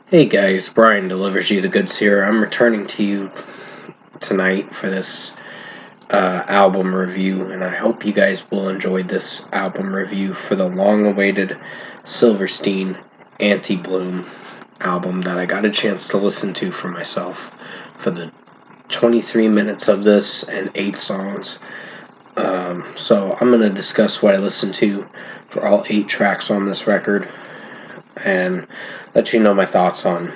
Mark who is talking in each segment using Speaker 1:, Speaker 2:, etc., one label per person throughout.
Speaker 1: Hey guys, Brian delivers you the goods here. I'm returning to you tonight for this album review, and I hope you guys will enjoy this album review for the long-awaited Silverstein Antibloom album that I got a chance to listen to for myself for the 23 minutes of this and 8 songs. So I'm going to discuss what I listened to for all 8 tracks on this record and let you know my thoughts on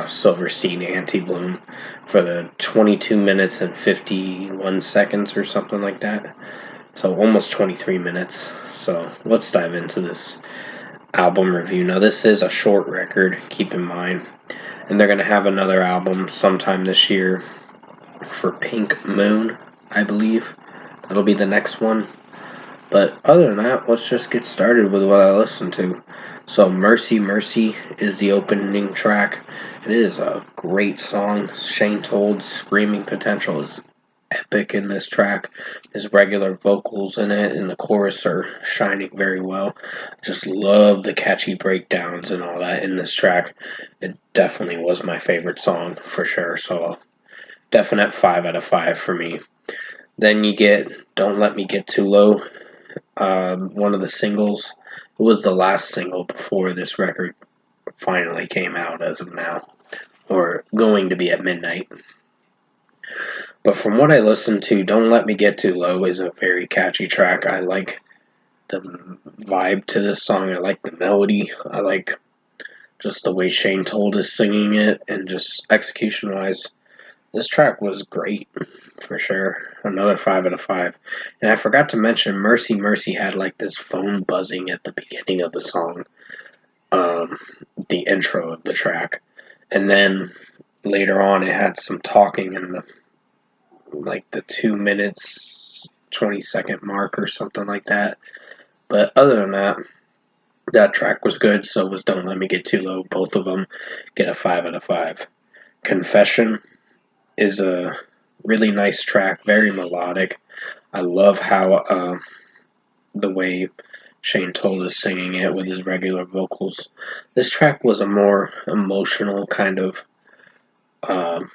Speaker 1: Silverstein Antibloom for the 22 minutes and 51 seconds or something like that. So almost 23 minutes. So let's dive into this album review. Now, this is a short record, keep in mind. And they're going to have another album sometime this year for Pink Moon, I believe. That'll be the next one. But other than that, let's just get started with what I listened to. So Mercy Mercy is the opening track, and it is a great song. Shane Told's screaming potential is epic in this track. His regular vocals in it and the chorus are shining very well. Just love the catchy breakdowns and all that in this track. It definitely was my favorite song for sure, so definite 5 out of 5 for me. Then you get Don't Let Me Get Too Low, one of the singles. It was the last single before this record finally came out as of now, or going to be at midnight. But from what I listened to, Don't Let Me Get Too Low is a very catchy track. I like the vibe to this song. I like the melody. I like just the way Shane Told is singing it, and just execution wise, this track was great for sure. Another 5 out of 5. And I forgot to mention, Mercy Mercy had like this phone buzzing at the beginning of the song, the intro of the track. And then later on, it had some talking in the 2 minutes, 20-second mark or something like that. But other than that, that track was good, so was Don't Let Me Get Too Low. Both of them get a 5 out of 5. Confession is a really nice track, very melodic. I love how the way Shane Told is singing it with his regular vocals. This track was a more emotional kind of, uh,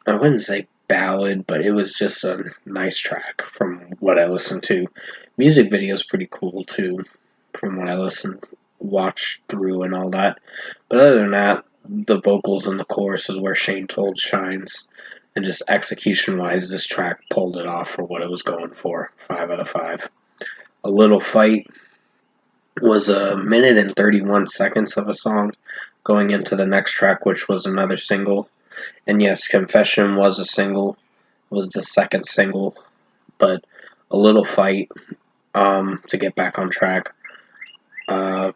Speaker 1: I wouldn't say ballad, but it was just a nice track from what I listened to. Music video is pretty cool too, from what I watched through and all that. But other than that, the vocals and the chorus is where Shane Told shines. And just execution wise, this track pulled it off for what it was going for. 5 out of 5. A Little Fight was a minute and 31 seconds of a song going into the next track, which was another single. And yes, Confession was a single, was the second single, but A Little Fight, to get back on track, uh,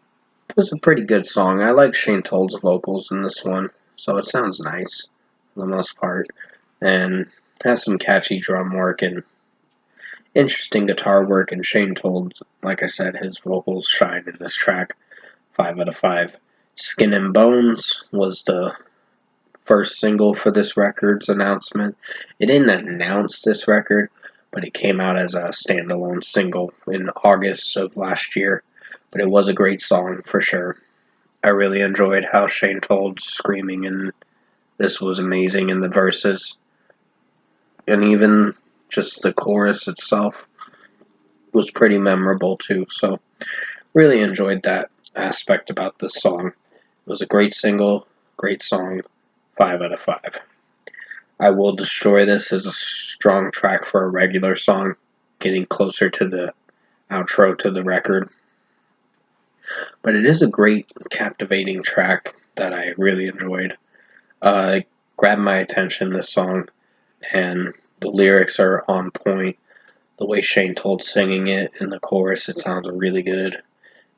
Speaker 1: was a pretty good song. I like Shane Told's vocals in this one, so it sounds nice for the most part, and has some catchy drum work and interesting guitar work. And Shane Told, like I said, his vocals shine in this track. 5 out of 5. Skin and Bones was the first single for this record's announcement. It didn't announce this record, but it came out as a standalone single in August of last year. But it was a great song for sure. I really enjoyed how Shane Told screaming, and this was amazing in the verses. And even just the chorus itself was pretty memorable too. So really enjoyed that aspect about this song. It was a great single, great song, 5 out of 5. I Will Destroy This is a strong track for a regular song, getting closer to the outro to the record. But it is a great, captivating track that I really enjoyed. It grabbed my attention, this song, and the lyrics are on point. The way Shane Told singing it in the chorus, it sounds really good.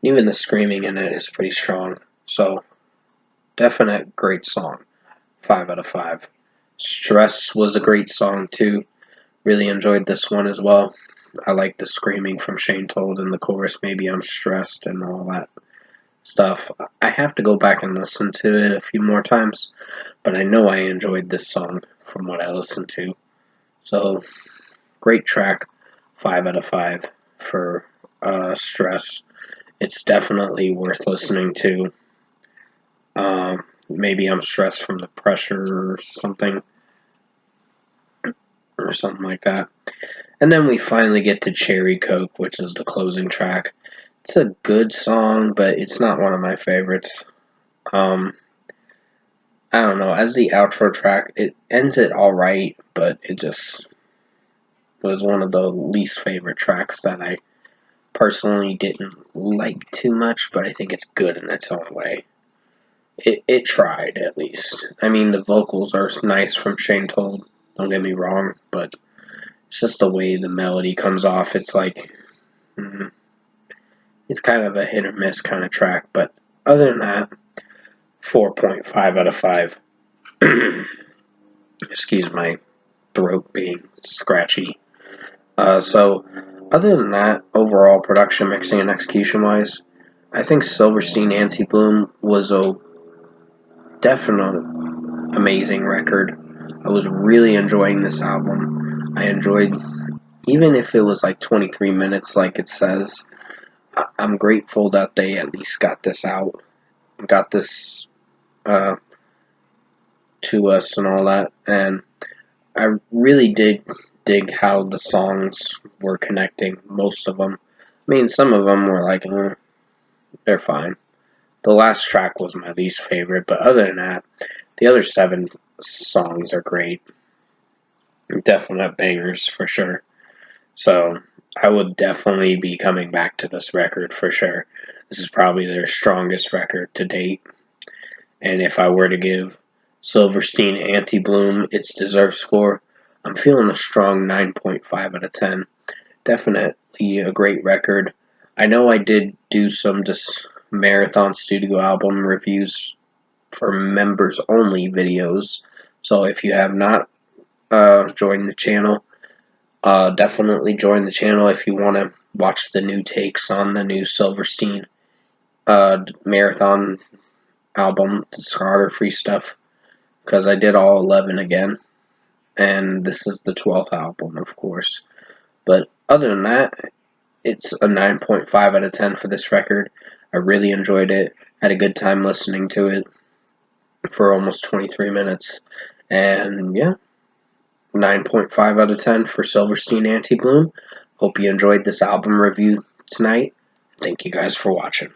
Speaker 1: Even the screaming in it is pretty strong. So, definite great song. 5 out of 5. Stress was a great song too. Really enjoyed this one as well. I like the screaming from Shane Told in the chorus. Maybe I'm stressed and all that stuff. I have to go back and listen to it a few more times, but I know I enjoyed this song from what I listened to. So, great track. 5 out of 5 for Stress. It's definitely worth listening to. Maybe I'm stressed from the pressure or something like that. And then we finally get to Cherry Coke, which is the closing track. It's a good song, but it's not one of my favorites. Um, I don't know. As the outro track, it ends it alright, but it just was one of the least favorite tracks that I personally didn't like too much, but I think it's good in its own way. It tried, at least. I mean, the vocals are nice from Shane Told, don't get me wrong, but it's just the way the melody comes off. It's like, it's kind of a hit or miss kind of track, but other than that, 4.5 out of 5. Excuse my throat being scratchy. So, other than that, overall production, mixing, and execution wise, I think Silverstein Antibloom was a definite amazing record. I was really enjoying this album. I enjoyed, even if it was like 23 minutes, like it says, I'm grateful that they at least got this out, got this to us and all that. And I really did dig how the songs were connecting, most of them. I mean, some of them were like, they're fine. The last track was my least favorite, but other than that, the other 7 songs are great. Definite bangers for sure. So I would definitely be coming back to this record for sure. This is probably their strongest record to date. And if I were to give Silverstein Antibloom its deserved score, I'm feeling a strong 9.5 out of 10. Definitely a great record. I know I did do some just marathon studio album reviews for members only videos. So if you have not joined the channel, definitely join the channel if you want to watch the new takes on the new Silverstein marathon album, discography stuff, because I did all 11 again, and this is the 12th album, of course. But other than that, it's a 9.5 out of 10 for this record. I really enjoyed it, had a good time listening to it for almost 23 minutes, and yeah, 9.5 out of 10 for Silverstein Antibloom. Hope you enjoyed this album review tonight. Thank you guys for watching.